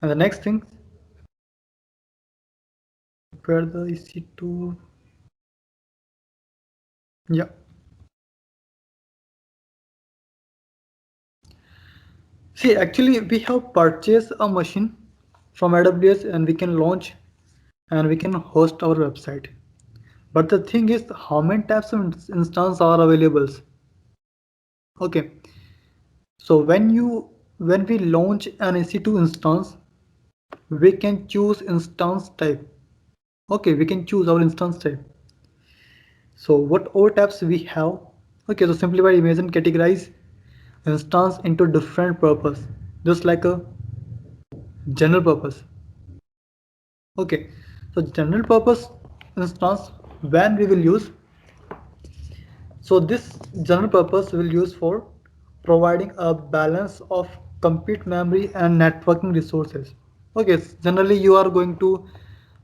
And the next thing, where the EC2, yeah. See, actually, we have purchased a machine from AWS and we can launch and we can host our website. But the thing is, how many types of instances are available? Okay, so when we launch an EC2 instance, we can choose instance type. Okay, we can choose our instance type. So what all types we have? Okay, so simplify, imagine, categorize instance into different purpose, just like a general purpose. Okay, so general purpose instance when we will use, so this general purpose will use for providing a balance of compute memory and networking resources. Okay, generally you are going to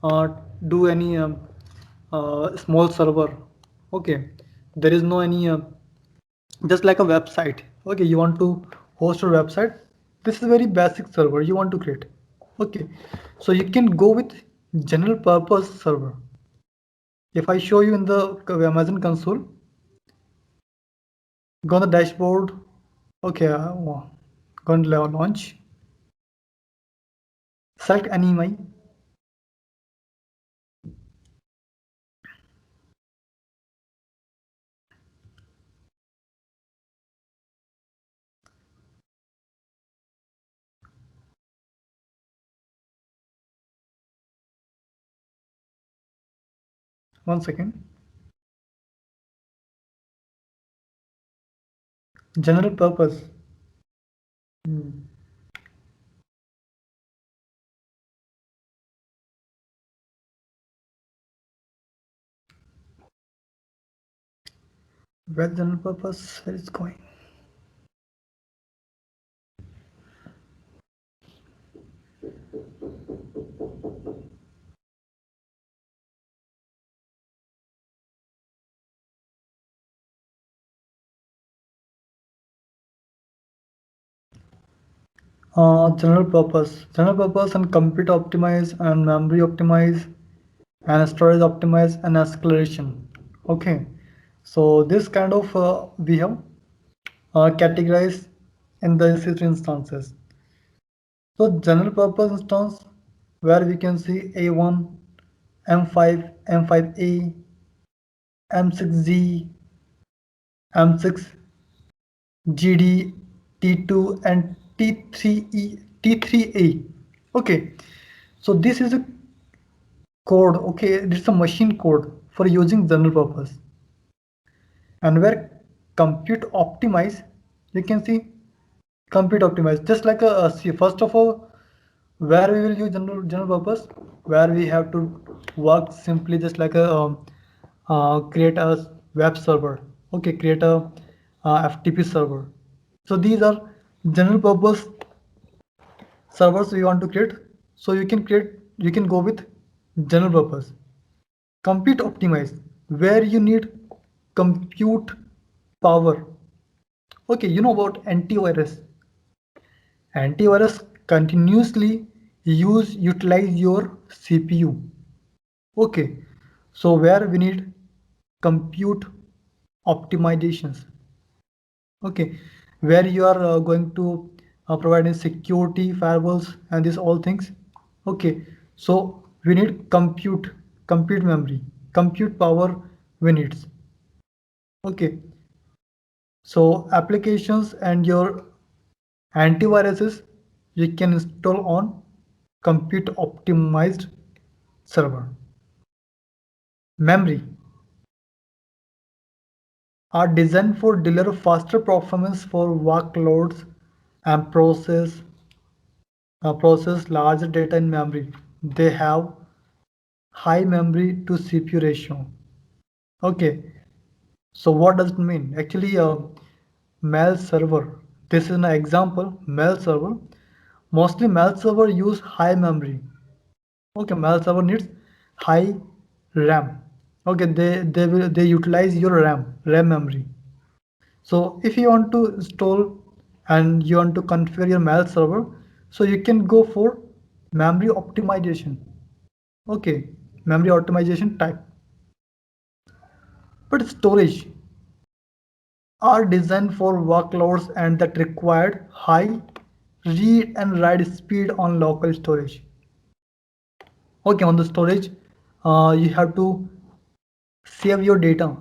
uh, do any small server. Okay, there is no any just like a website. Okay, you want to host your website, this is a very basic server you want to create. Okay, so you can go with general purpose server. If I show you in the Amazon console, go on the dashboard. Okay, go on launch, select anime. 1 second. General purpose. Hmm. Where general purpose, where is going? General purpose and compute optimize and memory optimize and storage optimize and acceleration. Okay, so this kind of we have categorized in the EC2 instances. So general purpose instance where we can see A1, M5, M5A, M6Z, M6, GD, T2 and T3E, T3A. Okay, so this is a code. Okay, it's a machine code for using general purpose. And where compute optimize, you can see compute optimize just like a see, first of all, where we will use general purpose, where we have to work simply just like a create a web server. Okay, create a FTP server. So these are general purpose servers we want to create. So you can go with general purpose. Compute optimize where you need compute power. Okay, you know about antivirus. Antivirus continuously utilize your CPU. Okay, so where we need compute optimizations. Okay, where you are going to provide security firewalls and these all things. Okay, so we need compute memory, compute power we needs. Okay, so applications and your antiviruses you can install on compute optimized server. Memory are designed for deliver faster performance for workloads and process larger data in memory. They have high memory to CPU ratio. Okay, so what does it mean? Actually, mail server. This is an example. Mail server. Mostly mail server use high memory. Okay, mail server needs high RAM. Okay, they utilize your RAM memory. So if you want to install and you want to configure your mail server, so you can go for memory optimization. Okay, memory optimization type. But storage are designed for workloads and that required high read and write speed on local storage. Okay, on the storage, you have to save your data.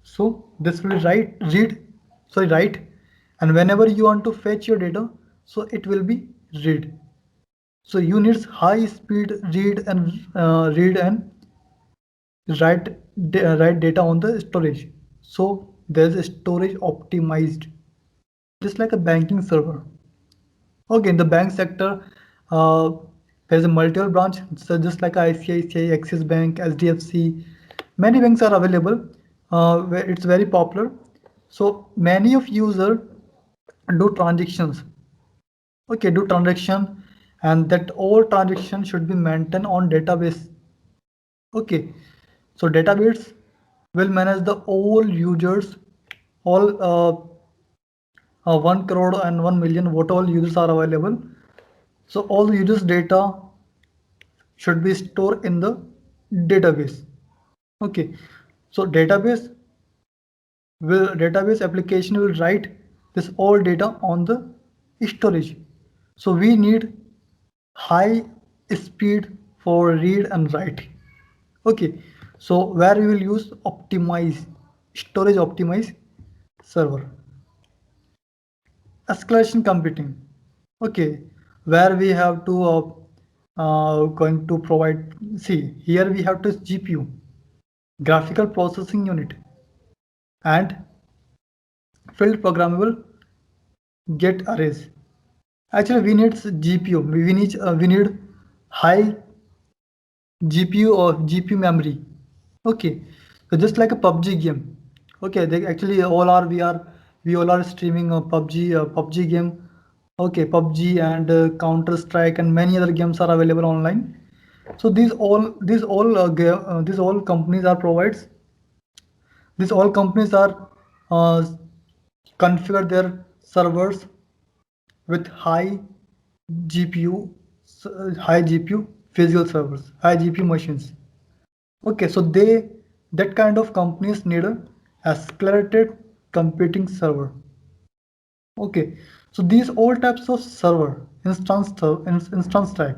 So this will write, and whenever you want to fetch your data, so it will be read. So you need high speed read and write write data on the storage. So there's a storage optimized, just like a banking server. Okay, in the bank sector, uh, there's a multiple branch, so just like ICICI, Axis Bank, SDFC. Many banks are available. Where it's very popular. So many of user do transactions. Okay, do transaction, and that all transactions should be maintained on database. Okay, so database will manage the all users, all 1 crore and 1 million, what all users are available. So all the users data should be stored in the database. Okay, so database application will write this all data on the storage. So we need high speed for read and write. Okay, so where we will use optimize storage optimize server. Escalation computing. Okay, where we have to going to provide, see here we have to GPU, graphical processing unit, and field programmable get arrays. Actually we need GPU, we need high GPU or GPU memory. Okay, so just like a PUBG game. Okay, they actually all are we all are streaming a PUBG game. Okay, PUBG and Counter Strike and many other games are available online. So these all companies are provides. These all companies are uh, configure their servers with GPU, high GPU physical servers, high GPU machines. Okay, so that kind of companies need a accelerated computing server. Okay, so these all types of server instance type.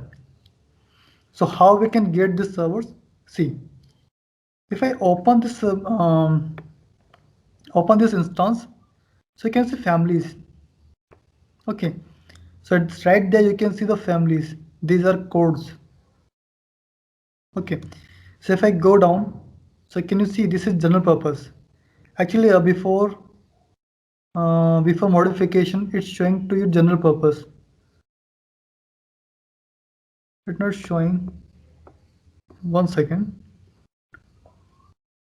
So how we can get these servers? See, if I open this instance, so you can see families. Okay, so it's right there. You can see the families. These are codes. Okay, so if I go down, so can you see this is general purpose? Actually, before modification, it's showing to you general purpose. It's not showing. 1 second.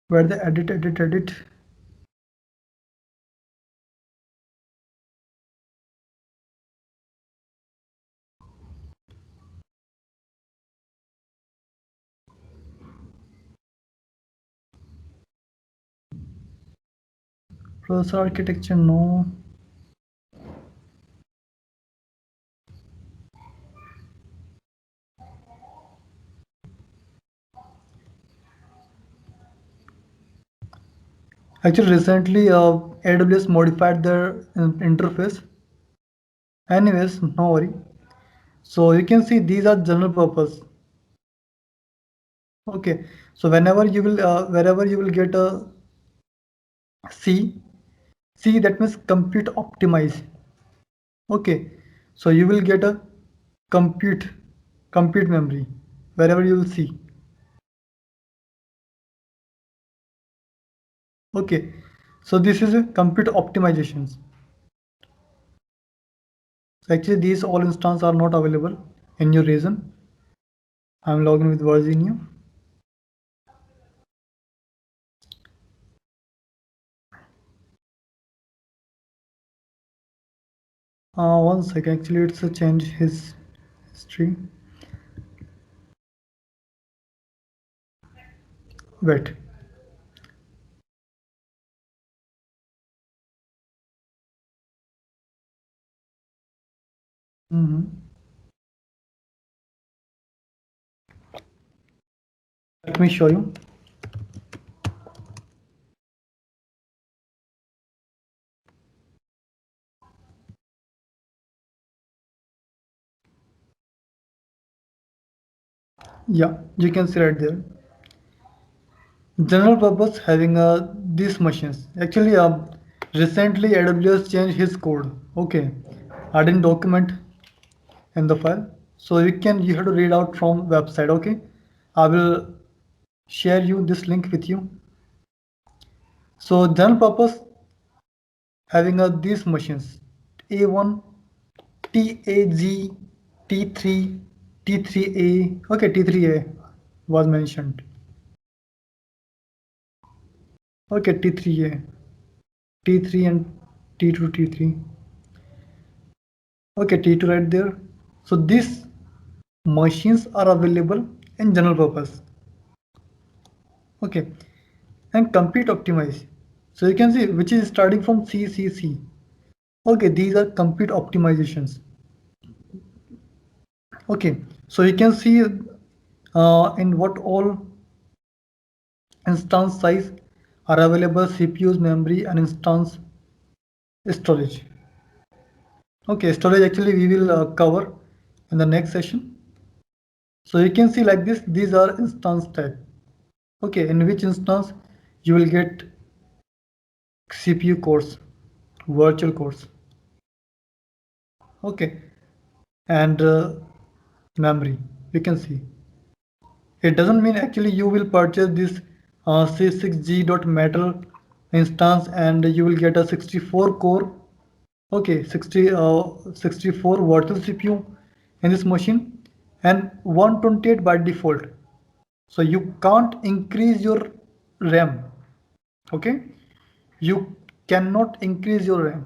Where the edit. Processor architecture, no. Actually, recently AWS modified their interface. Anyways, no worry. So you can see these are general purpose. Okay, so wherever you will get a C, C that means compute optimize. Okay, so you will get a compute compute memory wherever you will see. Okay, so this is a compute optimizations. So actually these all instances are not available in your region. I'm logging with Virginia. 1 second, actually it's a change his history. Wait. Mm-hmm. Let me show you. Yeah, you can see right there. General purpose having these machines. Actually, recently AWS changed his code. Okay, I didn't document in the file, so you have to read out from website. Okay, I will share you this link with you. So general purpose having these machines: A1, TAG, T3, T3A. Okay, T3A was mentioned. Okay, T3A, T3 and T2, T3. Okay, T2 right there. So these machines are available in general purpose. Okay, and compute optimize. So you can see which is starting from CCC. Okay, these are compute optimizations. Okay, so you can see in what all instance size are available: CPUs, memory, and instance storage. Okay, storage actually we will cover in the next session. So you can see like this, these are instance type. Okay, in which instance you will get CPU cores, virtual cores. Okay, and memory, you can see. It doesn't mean actually you will purchase this C6G.metal instance and you will get a 64 core, okay, 64 virtual CPU in this machine and 128 by default. So you can't increase your RAM, okay? You cannot increase your RAM.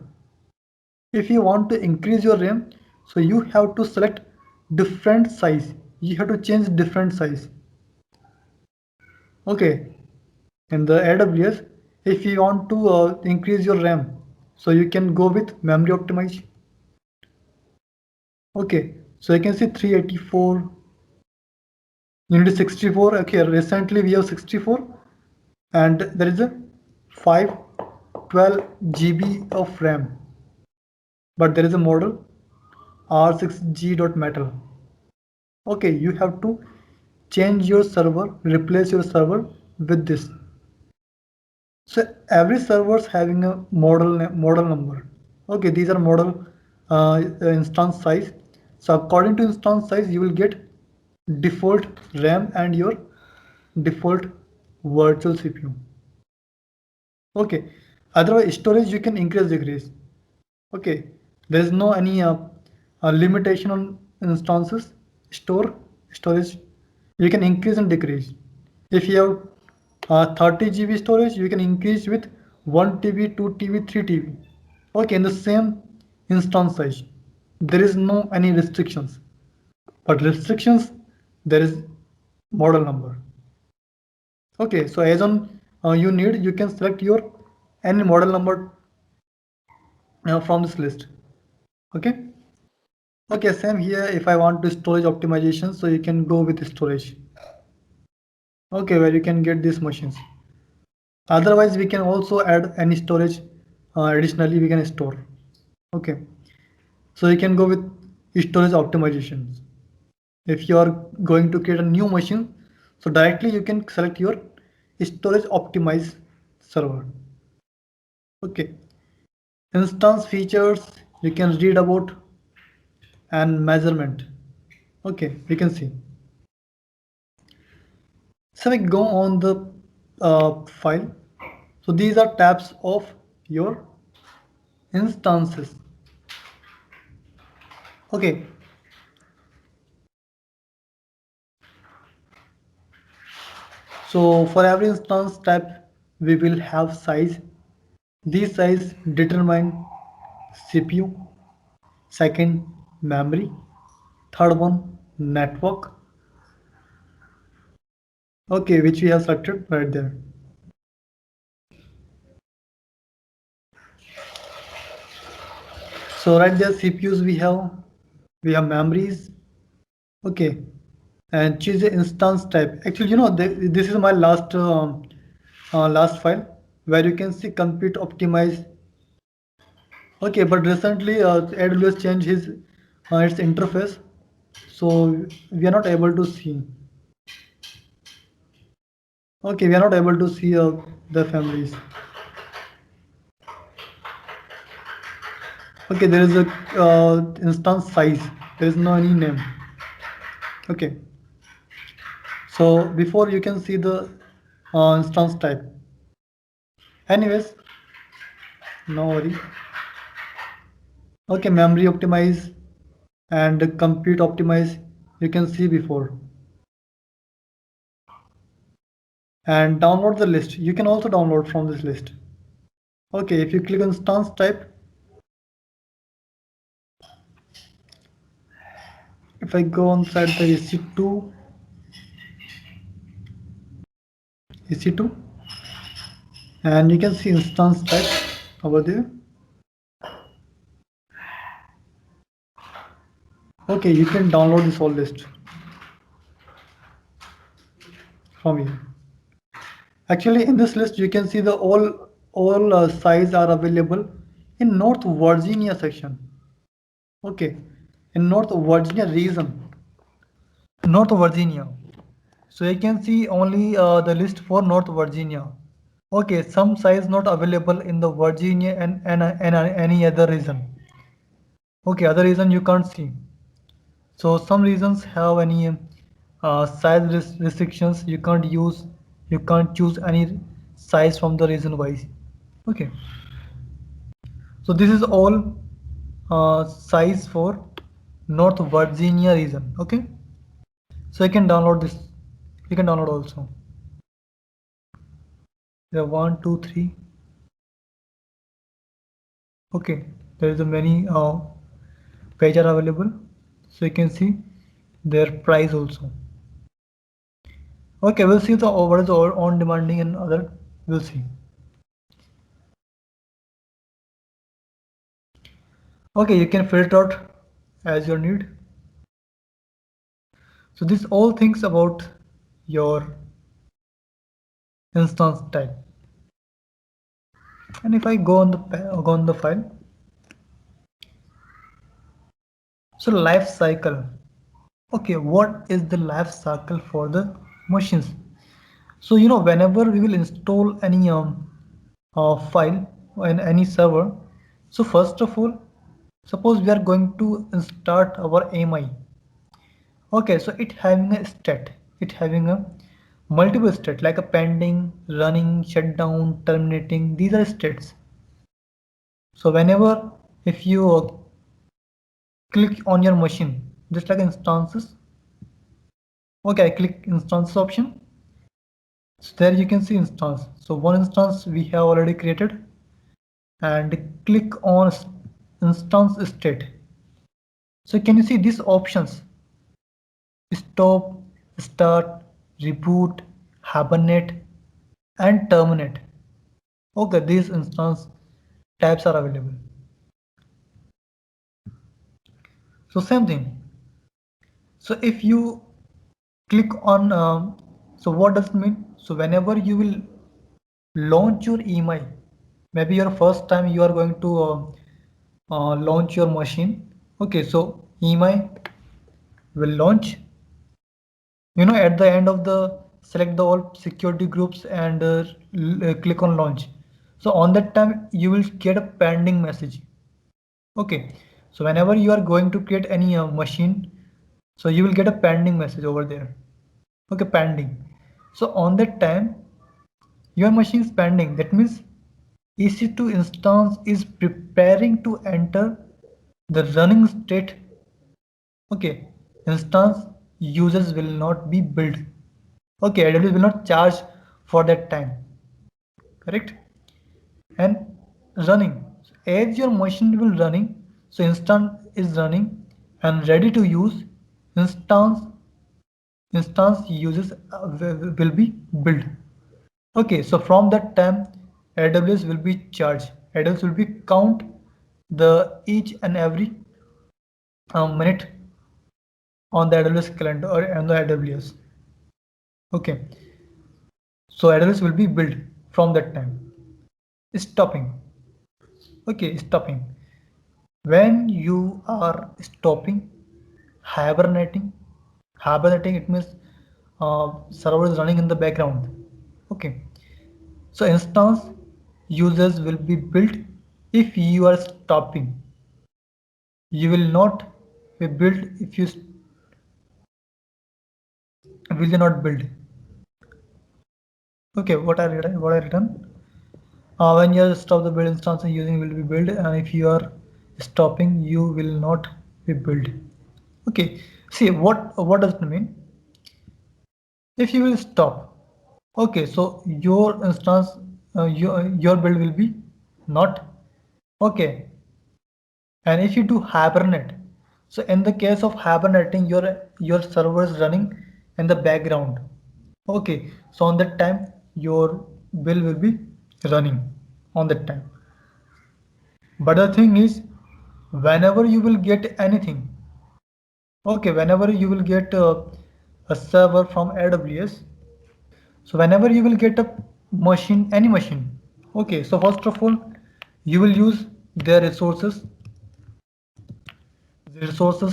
If you want to increase your RAM, so you have to select different size. You have to change different size. Okay, in the AWS, if you want to increase your RAM, so you can go with memory optimize. Okay, so you can see 384, you need 64. Okay, recently we have 64 and there is a 512 GB of RAM, but there is a model R6G.metal. Okay, you have to change your server, replace your server with this. So every server is having a model number. Okay, these are model instance size. So according to instance size, you will get default RAM and your default virtual CPU. Okay, otherwise storage you can increase decrease. Okay, there is no any limitation on instances storage. You can increase and decrease. If you have 30 GB storage, you can increase with 1 TB, 2 TB, 3 TB. Okay, in the same instance size, there is no any restrictions. But restrictions, there is model number. Okay, so as on you need, you can select your any model number from this list. Okay. Okay, same here. If I want to storage optimization, so you can go with storage. Okay, where you can get these machines. Otherwise, we can also add any storage. Additionally, we can store. Okay, so you can go with storage optimizations. If you are going to create a new machine, so directly you can select your storage optimized server. Okay, instance features you can read about and measurement. Okay, we can see. So we go on the file. So these are tabs of your instances. Okay. So for every instance tab, we will have size. These size determine CPU. Second, memory. Third one, network. Okay, which we have selected right there. So right there, CPUs we have memories. Okay, and choose the instance type. Actually, this is my last file where you can see compute optimize. Okay, but recently AWS changed its interface, so we are not able to see. Okay, we are not able to see the families. Okay, there is a instance size. There is no any name. Okay, so before you can see the instance type. Anyways, no worry. Okay, memory optimize and compute optimize. You can see before and download the list. You can also download from this list. Okay, if you click on instance type, if I go inside the EC2, and you can see instance type over there. Okay, you can download this whole list from here. Actually, in this list, you can see the all sites are available in North Virginia section. Okay, in North Virginia region, North Virginia. So you can see only the list for North Virginia. Okay, some sites not available in the Virginia and any other region. Okay, other reason you can't see. So some regions have any size restrictions. You can't choose any size from the region wise. Okay, so this is all size for North Virginia region. Okay, so you can download this. You can download also. There are one, two, three. Okay, there is a many page are available, so you can see their price also. Okay, we'll see the what is on demanding and other. We'll see. Okay, you can filter out as your need. So this all things about your instance type. And if I go on the file, so life cycle. Okay, what is the life cycle for the machines? So whenever we will install any file in any server, so first of all, suppose we are going to start our AMI. Okay, so it having a state, it having a multiple state like a pending, running, shutdown, terminating. These are states. So whenever if you click on your machine, just like instances. Okay, I click instance option. So there you can see instance. So one instance we have already created, and click on instance state. So can you see these options? Stop, start, reboot, hibernate, and terminate. Okay, these instance types are available. So same thing. So if you click on, so what does it mean? So whenever you will launch your email, maybe your first time you are going to launch your machine. Okay, so email will launch. At the end of the select the all security groups and click on launch. So on that time you will get a pending message. Okay, so whenever you are going to create any machine, so you will get a pending message over there. Okay, pending. So on that time your machine is pending. That means EC2 instance is preparing to enter the running state. Okay, instance users will not be built. Okay, AWS will not charge for that time. Correct? And running. As your machine will running, so instance is running and ready to use, instance users will be built. Okay, so from that time AWS will be charged. AWS will be count the each and every minute on the AWS calendar or on the AWS. Okay, so AWS will be built from that time. Stopping. Okay, stopping. When you are stopping, hibernating, hibernating it means server is running in the background. Okay, so instance users will be built if you are stopping. You will not be built if you will not build. Okay, what I written? When you stop the build instance using will be built, and if you are stopping, you will not be built. Okay, see what does it mean? If you will stop, okay, so your instance, your build will be not okay. And if you do hibernate, so in the case of hibernating, your server is running in the background. Okay, so on that time your bill will be running on that time. But the thing is, whenever you will get anything, okay, whenever you will get a server from AWS, so whenever you will get a machine, any machine, okay, so first of all you will use their resources,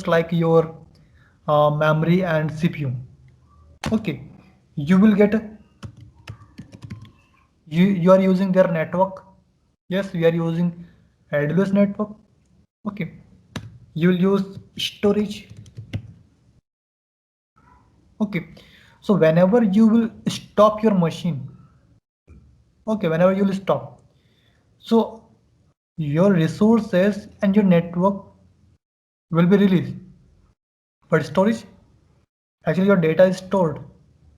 like your memory and CPU. Okay, you will get, you are using their network. Yes, we are using AWS network. Okay, you will use storage. Okay, so whenever you will stop your machine, okay, whenever you will stop, so your resources and your network will be released. But storage, actually your data is stored.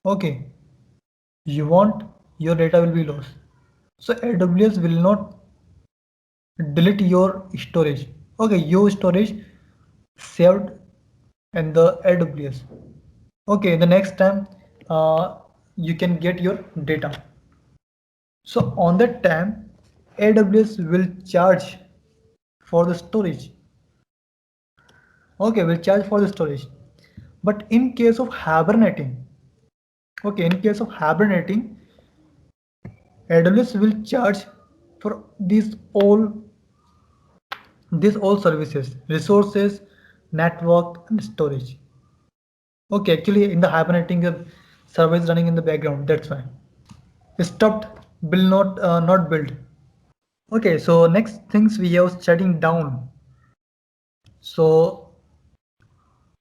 Okay, you want your data will be lost, so AWS will not delete your storage. Okay, your storage saved in the AWS. Okay, the next time you can get your data. So on that time AWS will charge for the storage. Okay, will charge for the storage. But in case of hibernating, okay, in case of hibernating, AWS will charge for these all services, resources, network and storage. Okay, actually in the hibernating server is running in the background, that's why. Stopped will not build. Okay, so next things we have shutting down. So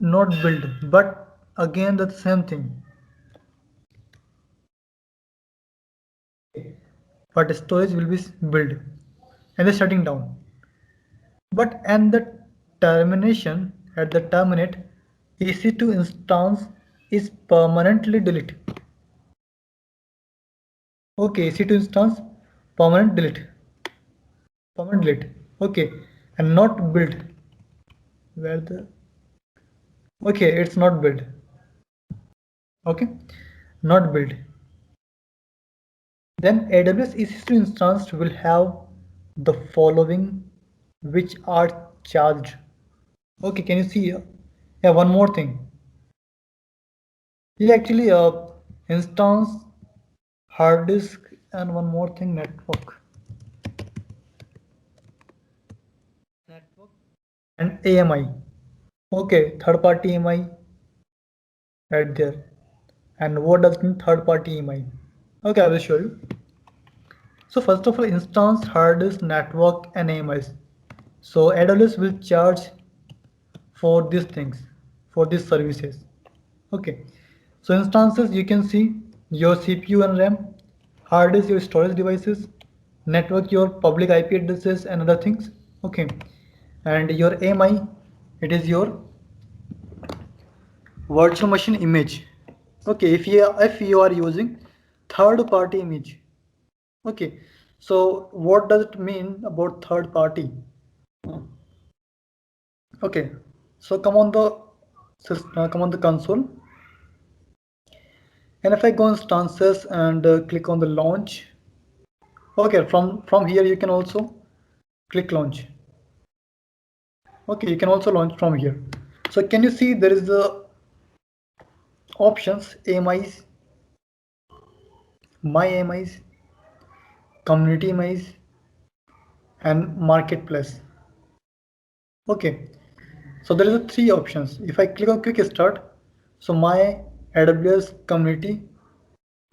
not build, but again the same thing. But storage will be built and the shutting down. But and the termination at the terminate, EC2 instance is permanently delete. Okay, EC2 instance permanent delete. Permanent delete. Okay, and not build. Where the, okay, it's not build. Okay, not build. Then AWS EC2 instance will have the following which are charged. Okay, can you see here? Yeah, one more thing. Yeah, actually instance, hard disk, and one more thing, network. Network and AMI. Okay, third party AMI right there. And what does mean third party AMI? Okay, I will show you. So first of all, instance, hard disk, network and AMIs. So AWS will charge for these things, for these services. Okay, so instances, you can see your CPU and RAM, hard disk your storage devices, network your public IP addresses and other things. Okay, and your AMI, it is your virtual machine image. Okay, if you are using third party image. Okay, so what does it mean about third party? Okay, so come on the console, and if I go instances and click on the launch. Okay, from here you can also click launch. Okay, you can also launch from here. So can you see there is a options: AMIs, my AMIs, community AMIs, and marketplace. Okay, so there is a three options. If I click on quick start, so my AWS community,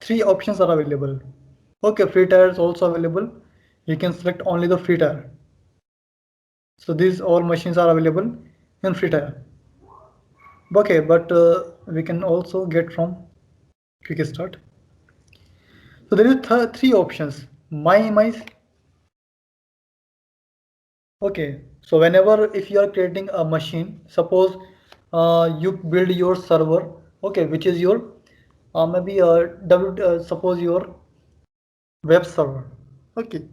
three options are available. Okay, free tier is also available. You can select only the free tier. So these all machines are available in free tier. Okay, but we can also get from quick start. So there is three options. My MIs. Okay, so whenever if you are creating a machine, suppose you build your server, okay, which is your maybe suppose your web server. Okay,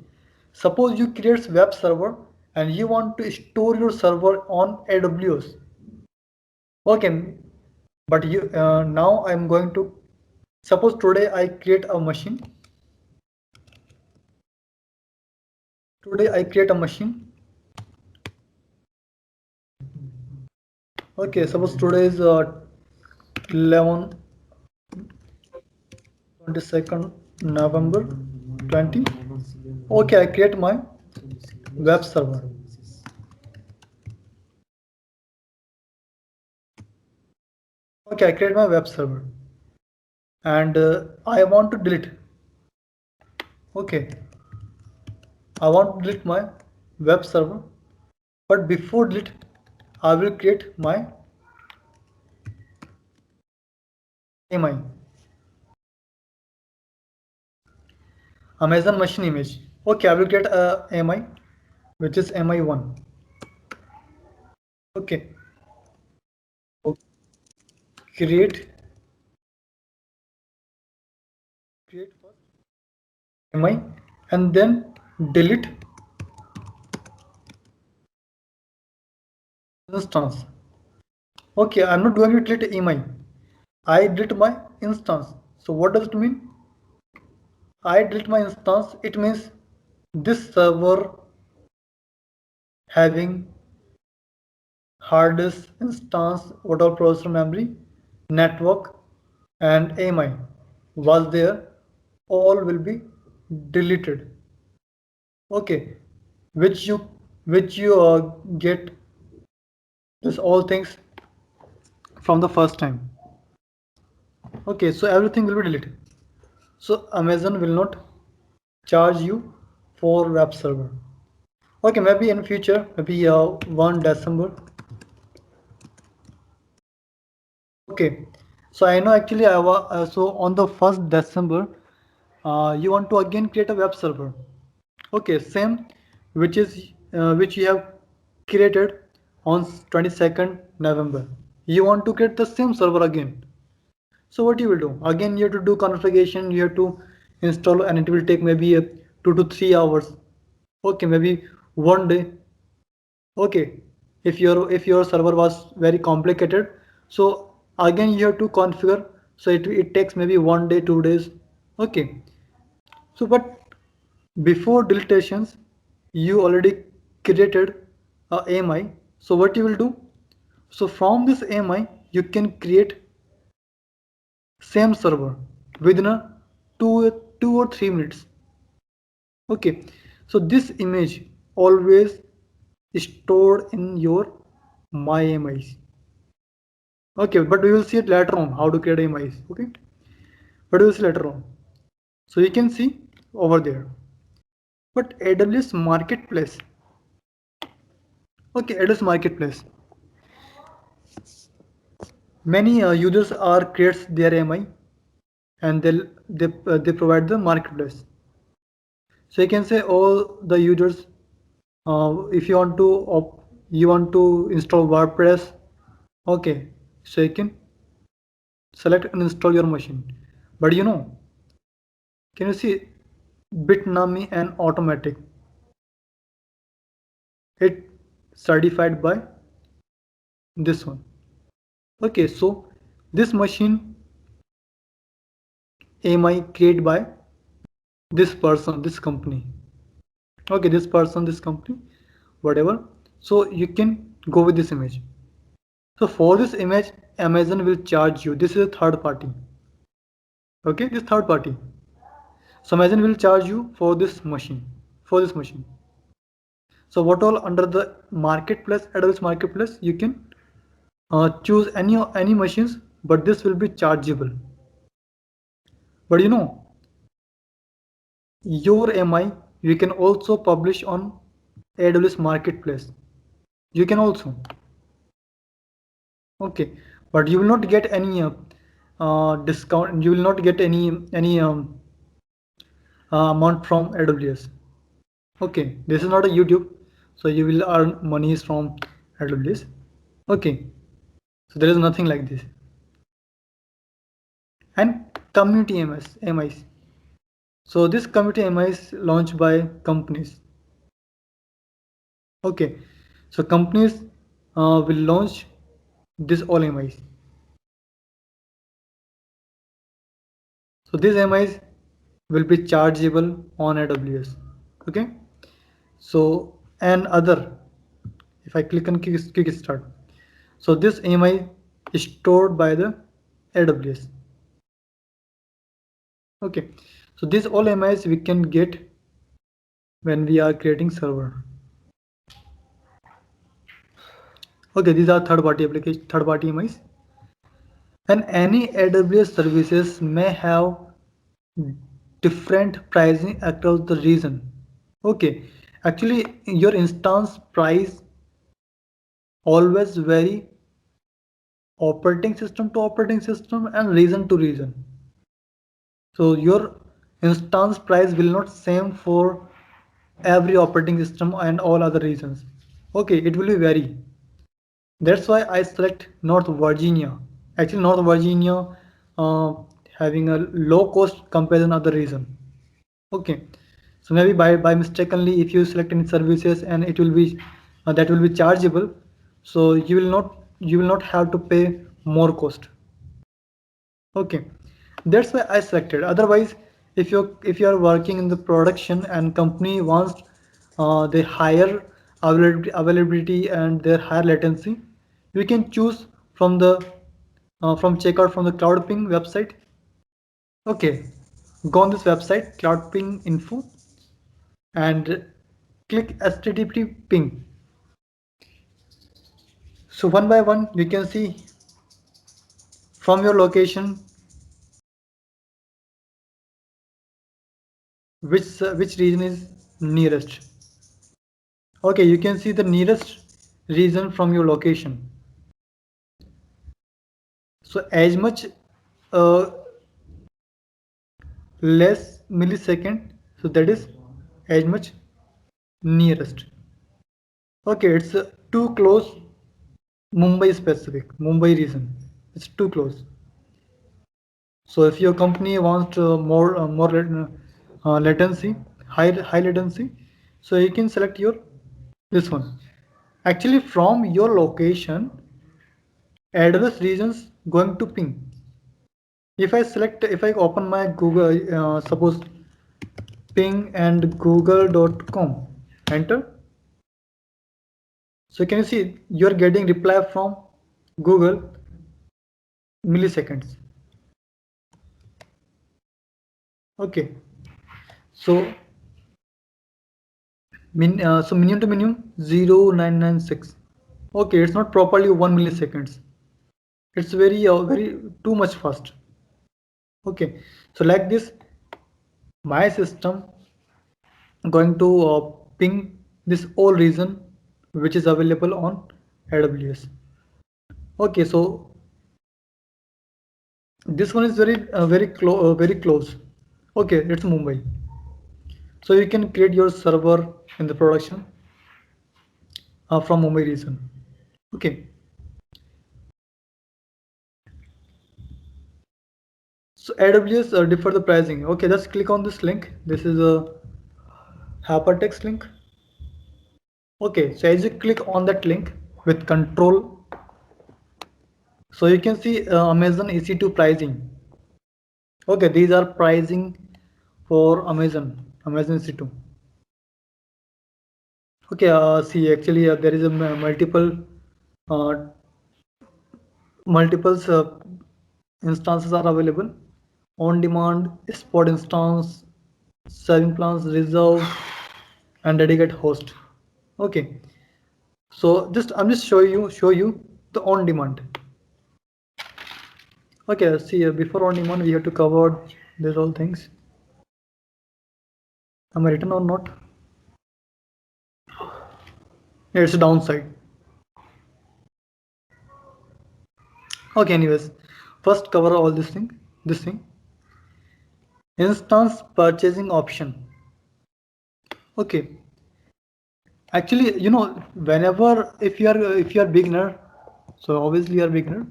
suppose you create web server and you want to store your server on AWS. Okay, but you now I'm going to suppose today I create a machine. Today I create a machine. Okay, suppose today is 11 22nd November 20. Okay, I create my web server. Okay, I create my web server and I want to delete. Okay, I want to delete my web server, but before delete, I will create my AMI, Amazon machine image. Okay, I will create a AMI, which is MI1. Okay, create first AMI and then delete instance. Okay, I'm not going to delete AMI. I delete my instance. So what does it mean? I delete my instance. It means this server having hard disk, instance, whatever processor memory, network, and AMI was there, all will be deleted. Okay, which you get this all things from the first time. Okay, so everything will be deleted. So Amazon will not charge you for web server. Okay, maybe in future, maybe 1 December. Okay, so I know actually so on the 1st December, you want to again create a web server. Okay, same, which you have created on 22nd November. You want to create the same server again. So what you will do? Again, you have to do configuration. You have to install, and it will take maybe 2 to 3 hours. Okay, maybe 1 day. Okay, if your server was very complicated, so again you have to configure, so it takes maybe 1 day, 2 days. Okay, so but before deletations you already created a AMI. So what you will do, so from this AMI you can create same server within a 2 or 3 minutes. Okay, so this image always stored in your my AMIs. Okay, but we will see it later on how to create AMIs. Okay, but we will see later on. So you can see over there. But AWS Marketplace. Okay, AWS Marketplace. Many users are creates their AMI and they provide the marketplace. So you can say all the users, if you want to install WordPress. Okay, so you can select and install your machine. But can you see Bitnami and Automatic? It certified by this one. Okay, so this machine AMI created by this person, this company. Okay, this person, this company, whatever. So you can go with this image. So for this image, Amazon will charge you. This is a third party. Okay, this third party. So Amazon will charge you for this machine. For this machine. So what all under the marketplace, AWS marketplace, you can choose any machines, but this will be chargeable. But you know, your MI you can also publish on AWS marketplace. You can also. Okay, but you will not get any discount. You will not get any amount from AWS. Okay, this is not a YouTube, so you will earn monies from AWS. Okay, so there is nothing like this. And community MIs. So this community MI is launched by companies. Okay, so companies will launch this all MIs. So these MIs will be chargeable on AWS. Okay, so and other, if I click on quick start, so this MI is stored by the AWS. Okay, so these all MIs we can get when we are creating server. Okay, these are third party application, third party MIs. And any AWS services may have different pricing across the region. Okay, actually your instance price always vary operating system to operating system and region to region. So your instance price will not same for every operating system and all other regions. Okay, it will be vary. That's why I select North Virginia. Actually, North Virginia uh, having a low cost comparison other region. Okay, so maybe by mistakenly if you select any services and it will be that will be chargeable, so you will not have to pay more cost. Okay, that's why I selected. Otherwise, if you are working in the production and company wants the higher availability and their higher latency, you can choose from the from checkout from the CloudPing website. Okay, go on this website CloudPing info and click HTTP ping. So one by one, you can see from your location which region is nearest. Okay, you can see the nearest region from your location. So as much uh, less millisecond, so that is as much nearest. Okay, it's too close. Mumbai specific, Mumbai region. It's too close. So if your company wants more latency, high latency, so you can select your this one. Actually, from your location, address regions going to ping. If I open my Google, suppose ping and google.com, enter. So can you see you're getting reply from Google milliseconds. Okay, so so minimum to minimum 0996. Okay, it's not properly 1 milliseconds. It's very too much fast. Okay, so like this, my system going to ping this all region which is available on AWS. Okay, so this one is very close. Okay, it's Mumbai. So you can create your server in the production from Mumbai region. Okay, so AWS differ the pricing. Okay, just click on this link. This is a hypertext link. Okay, so as you click on that link with control, so you can see Amazon EC2 pricing. Okay, these are pricing for Amazon EC2. Okay, see actually there is a multiple uh, multiple instances are available: on demand, spot instance, saving plans, reserve, and dedicate host. Okay, so just I'm just show you the on demand. Okay, see, before on demand we have to cover these all things. Am I written or not? Yeah, it's a downside. Okay, anyways, first cover all this thing. This thing, instance purchasing option. Okay, actually, whenever if you are beginner, so obviously you are beginner.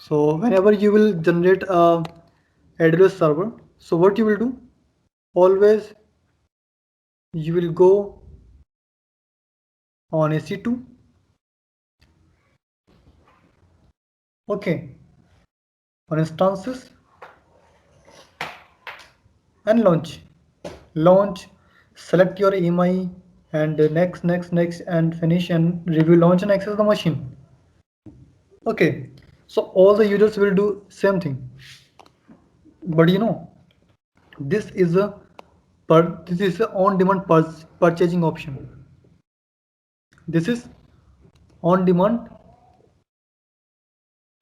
So whenever you will generate a AWS server, so what you will do? Always you will go on EC2. Okay, on instances and launch, select your EMI and next and finish and review, launch and access the machine. Okay, so all the users will do same thing, but this is a this is a on demand purchasing option. This is on demand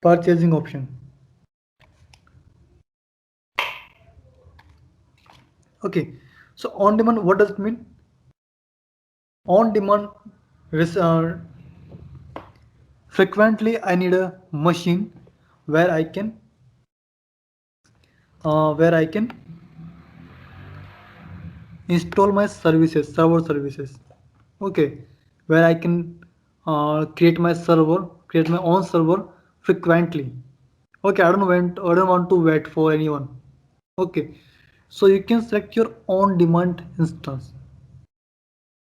purchasing option. Okay, so on demand, what does it mean? On demand, frequently I need a machine where I can where I can install my services, server services. Okay, where I can create my own server frequently. Okay, I don't want to wait for anyone. Okay, so you can select your own demand instance,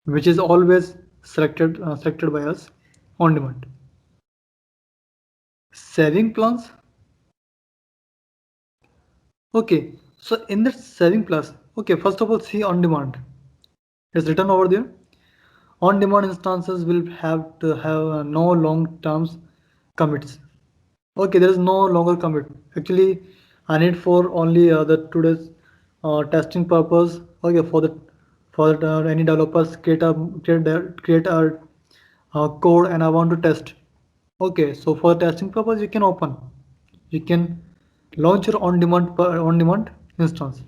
which is always selected by us. On demand saving plans. Okay, so in the saving plus, okay, first of all, see on demand. It's written over there. On demand instances will have to have no long terms commits. Okay, there is no longer commit. Actually, I need for only the today's testing purpose. Okay, for any developers create a code and I want to test. Okay, so for testing purpose, you can open, you can launch your on demand instance.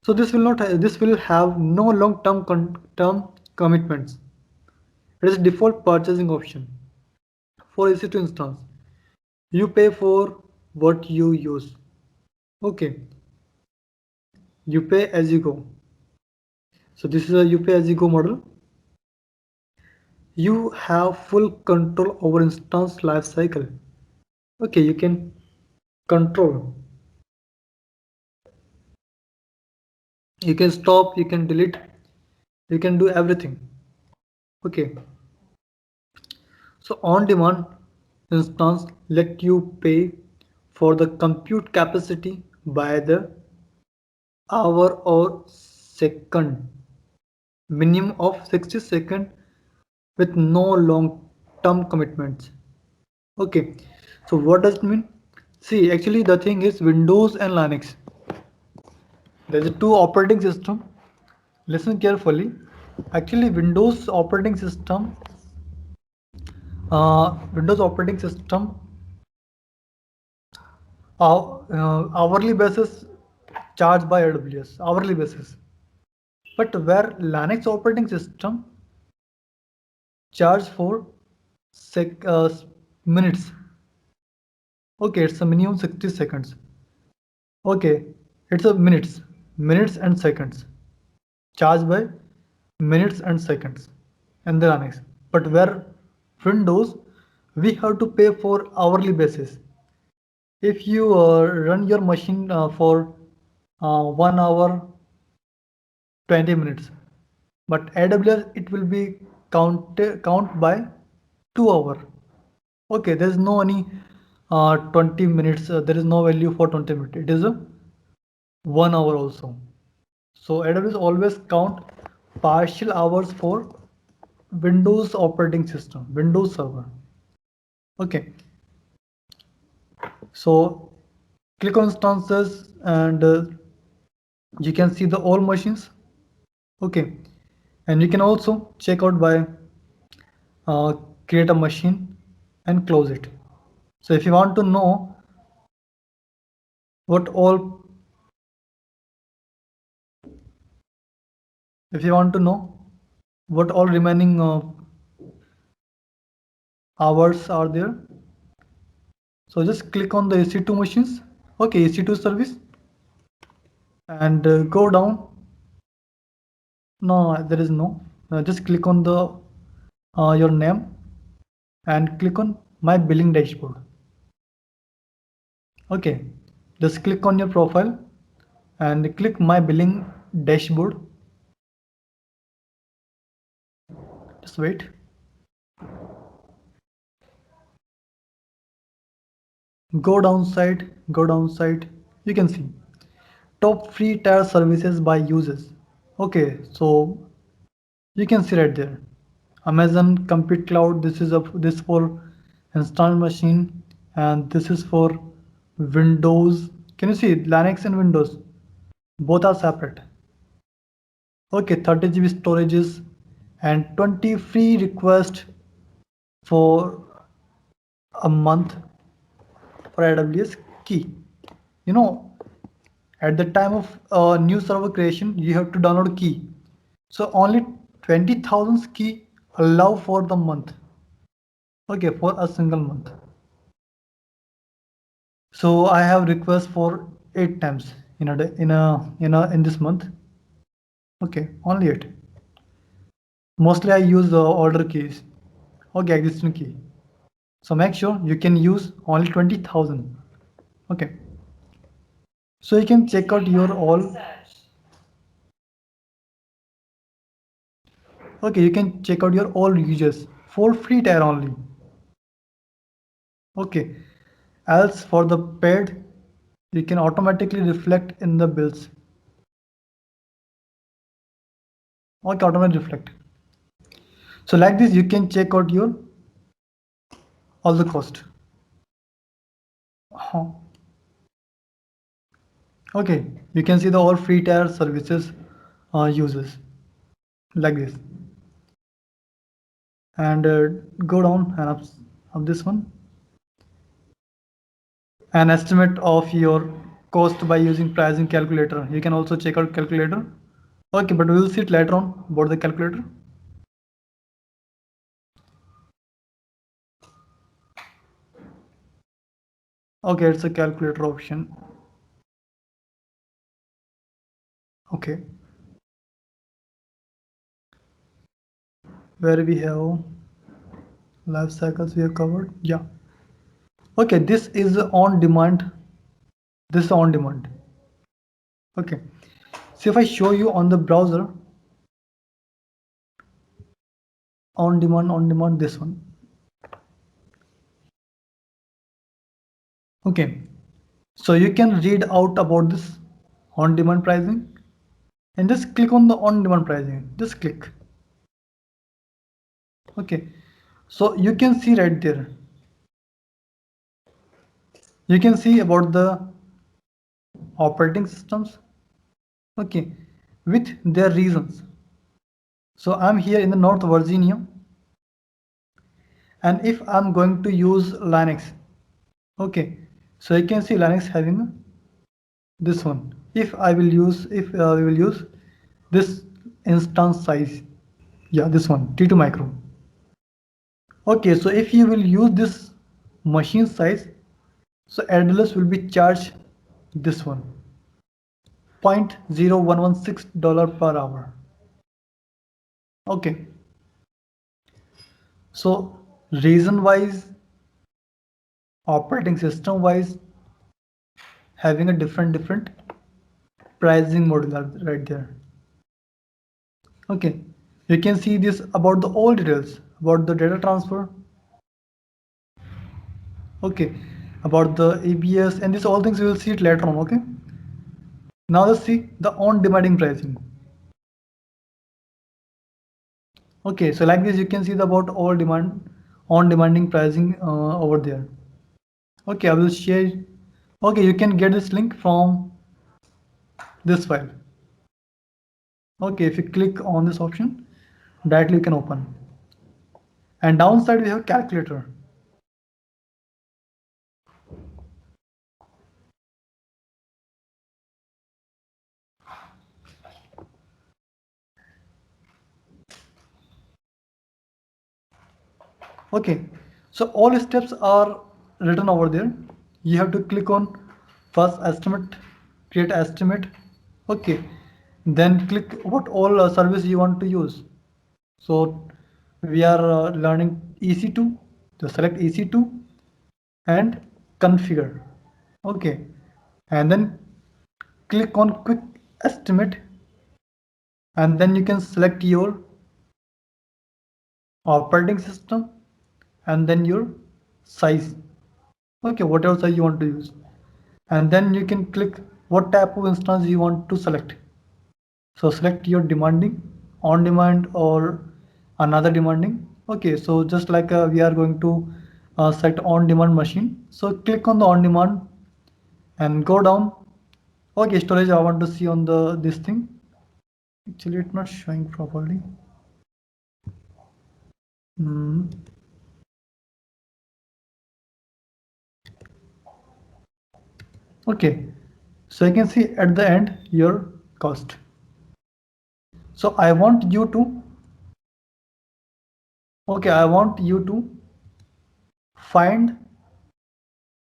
So this will have no long term commitments. It is default purchasing option for EC2 instance. You pay for what you use. Okay, you pay as you go. So this is a you pay as you go model. You have full control over instance life cycle. Okay, you can control. You can stop, you can delete, you can do everything. Okay, so on demand instance let you pay for the compute capacity by the hour or second, minimum of 60 seconds with no long term commitments. Okay, so what does it mean? See, actually the thing is Windows and Linux, there's a two operating system. Listen carefully. Actually Windows operating system hourly basis charged by AWS, hourly basis. But where Linux operating system charge for minutes. Okay, it's a minimum 60 seconds. Okay, it's a minutes and seconds. Charged by minutes and seconds. And the Linux. But where Windows, we have to pay for hourly basis. If you run your machine for 1 hour 20 minutes, but AWS it will be count by 2 hour. Okay, there is no any 20 minutes, there is no value for 20 minutes, it is a 1 hour also. So AWS always count partial hours for Windows operating system, Windows server. Okay, So click on instances and you can see the all machines. Okay, and you can also check out by create a machine and close it. So if you want to know what all if you want to know what all remaining hours are there, so just click on the EC2 machines. Okay, EC2 service, and go down. No, there is no. Just click on the your name and click on my billing dashboard. Okay, just click on your profile and click my billing dashboard. Just wait. Go downside, you can see top free tier services by users. Okay, so you can see right there Amazon Compute Cloud. This is this for instant machine, and this is for Windows. Can you see Linux and Windows both are separate? Okay, 30 GB storages and 20 free requests for a month for AWS key. You know, at the time of new server creation, you have to download key. So only 20,000 key allow for the month. Okay, for a single month. So I have requests for 8 times in a day, in this month. Okay, only 8. Mostly I use order keys. Okay, existing key. So make sure you can use only 20,000. Okay. So you can check out your all. Okay, you can check out your all users for free tier only. Okay. Else for the paid, you can automatically reflect in the bills. Okay, automatically reflect. So like this, you can check out your all the cost. Okay, you can see the all free tier services uses like this, and go down and up this one. An estimate of your cost by using pricing calculator. You can also check out calculator. Okay, but we will see it later on about the calculator. Okay, it's a calculator option. Okay, where we have life cycles we have covered. Yeah. Okay, this is on demand. This is on demand. Okay, so if I show you on the browser, on demand, this one. Okay, so you can read out about this on demand pricing and just click on the on demand pricing. Just click. Okay, so you can see right there. You can see about the operating systems. Okay, with their reasons. So I'm here in the North Virginia, and if I'm going to use Linux, okay, so you can see Linux having this one. If we will use this instance size, yeah, this one T2 micro. Okay, so if you will use this machine size, so AWS will be charged this one $0.0116 per hour. Okay, so reason wise, operating system wise, having a different pricing model right there. Okay, you can see this about the all details about the data transfer. Okay, about the ABS and this all things we will see it later on. Okay, now let's see the on demanding pricing. Okay, so like this you can see the about all demand on demanding pricing over there. Okay, I will share Okay, you can get this link from this file. Okay, if you click on this option, directly you can open. And downside we have calculator. Okay, so all steps are written over there. You have to click on first estimate, create estimate. Okay, then click what all service you want to use. So we are learning EC2, so select EC2 and configure. Okay, and then click on quick estimate, and then you can select your operating system and then your size. Okay, whatever size you want to use, and then you can click what type of instance you want to select. So select your demanding, on demand or another demanding. Okay, so just like we are going to select on demand machine, so click on the on demand and go down. Okay, storage I want to see on the this thing. Actually it's not showing properly. Hmm. Okay, so you can see at the end your cost. So I want you to, okay, I want you to find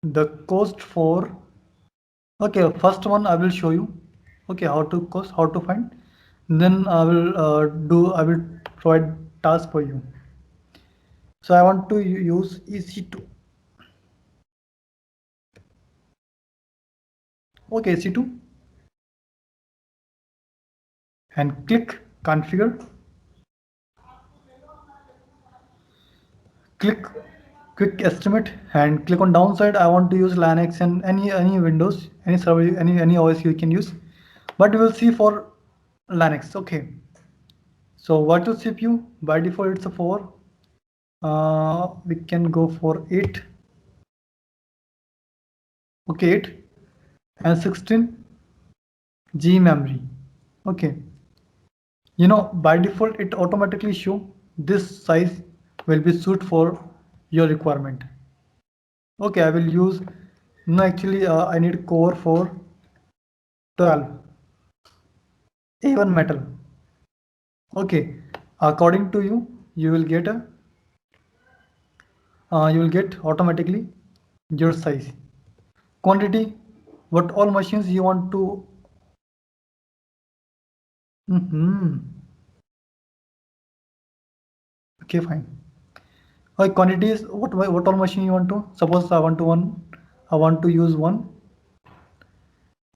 the cost for, okay, first one I will show you, okay, how to cost, how to find, then I will provide task for you. So I want to use EC2. Okay, EC2, and click configure, click quick estimate, and click on downside. I want to use Linux and any Windows, any server, any OS you can use, but we will see for Linux. Okay, so virtual CPU by default it's a 4. We can go for 8. Okay, 8 and 16 G memory. Okay, you know, by default it automatically show this size will be suit for your requirement. Okay, I will use, no, actually I need core for 12 A1 metal. Okay, according to you, you will get a you will get automatically your size, quantity, what all machines you want to. Okay, fine. Okay, quantity is what all machine you want to. Suppose I want to one, I want to use one.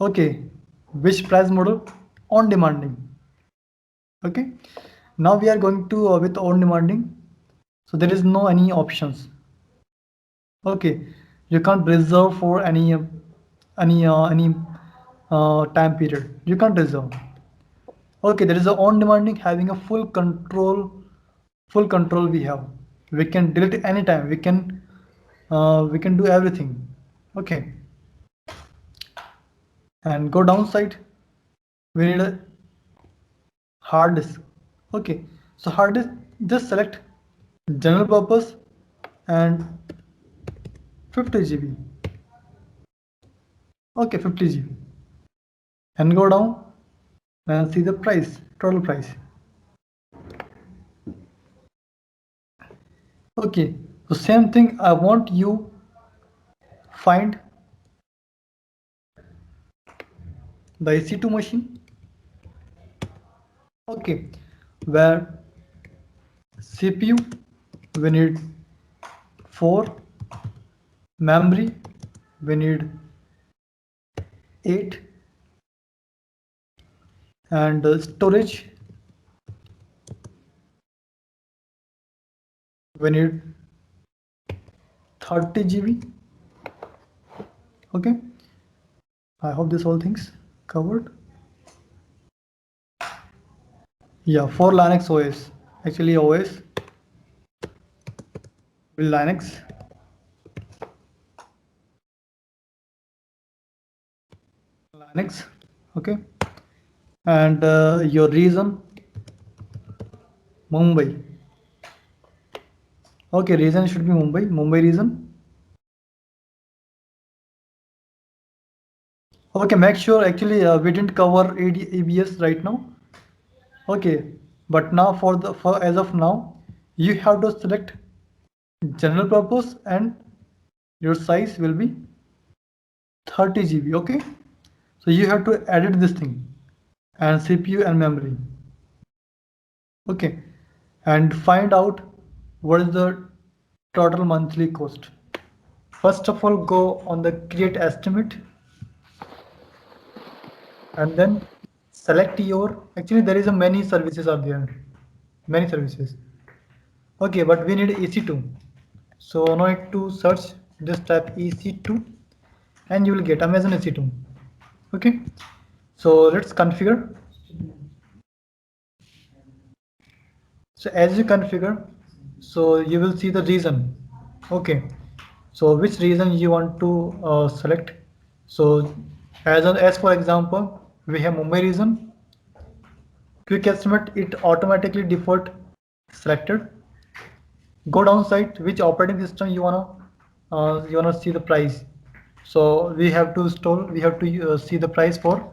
Okay, which price model? On demanding. Okay, now we are going to with on demanding. So there is no any options. Okay, you can't reserve for any time period. You can't reserve. Okay, there is a on demanding having a full control. Full control we have. We can delete anytime. We can do everything. Okay, and go downside. We need a hard disk. Okay, so hard disk, just select general purpose and 50 GB. Okay, 50 GB, and go down and see the price, total price. Okay, so same thing I want you find the EC2 machine. Okay, where CPU we need 4, memory we need 8, and storage we need 30 GB. Okay, I hope this all things covered. Yeah, for Linux OS, actually OS will Linux. Linux. Okay, and your region Mumbai. Okay, region should be Mumbai region. Okay, make sure actually we didn't cover ABS right now. Okay, but now for as of now, you have to select general purpose and your size will be 30 GB. Okay, so you have to edit this thing and CPU and memory. Okay, and find out what is the total monthly cost. First of all, go on the create estimate and then select your, actually there is a many services are there, many services. Okay, but we need EC2. So now I need to search this type EC2 and you will get Amazon EC2. Okay, so let's configure. So as you configure, so you will see the region. Okay, so which region you want to select. So as for example, we have Mumbai region. Quick estimate, it automatically default selected. Go down site which operating system you wanna see the price. So we have to see the price for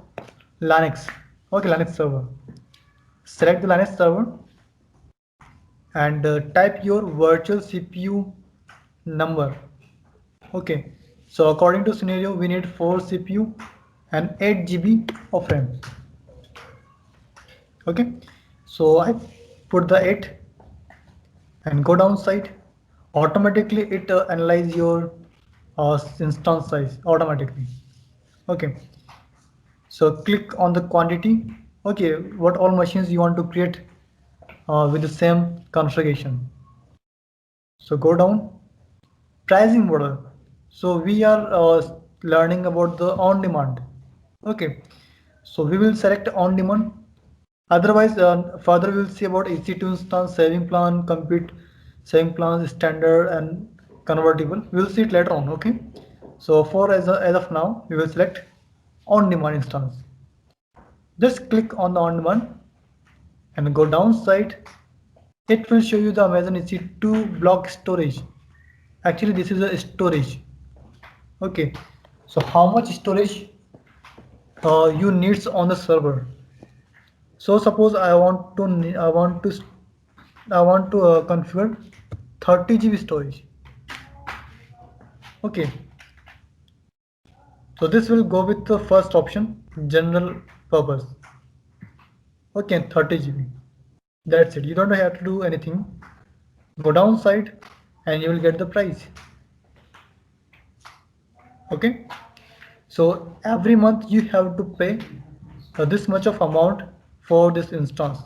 Linux. Okay, Linux server. Select the Linux server and type your virtual CPU number. Okay, so according to scenario we need 4 CPU and 8 GB of RAM. Okay, so I put the 8 and go down site. Automatically it analyze your instance size automatically. Okay, so click on the quantity. Okay, what all machines you want to create with the same configuration. So go down, pricing model. So we are learning about the on demand. Okay, so we will select on demand. Otherwise, further we'll see about EC2 instance, saving plan, compute saving plans, standard and convertible. We'll see it later on. Okay, so for as of now, we will select on demand instance. Just click on the on demand and go down side. It will show you the Amazon EC2 block storage. Actually, this is a storage. Okay, so how much storage you needs on the server. So suppose I want to configure 30 GB storage. Okay, so this will go with the first option, general purpose. Okay, 30 GB. That's it. You don't have to do anything. Go downside and you will get the price. Okay, so every month you have to pay this much of amount for this instance.